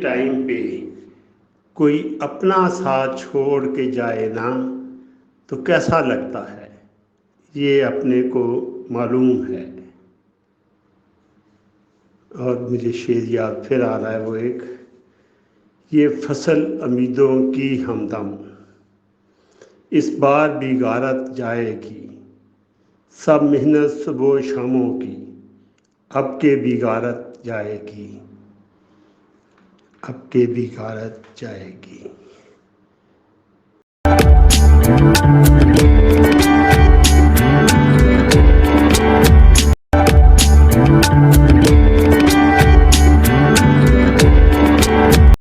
Time पे कोई अपना साथ छोड़ के जाए ना तो कैसा लगता है, ये अपने को मालूम है। और मुझे शेर याद फिर आ रहा है वो एक, ये फसल उम्मीदों की हमदम इस बार भी गारत जाएगी, सब मेहनत सुबह शामों की अब के भी गारत जाएगी, अब के भी गारत जाएगी।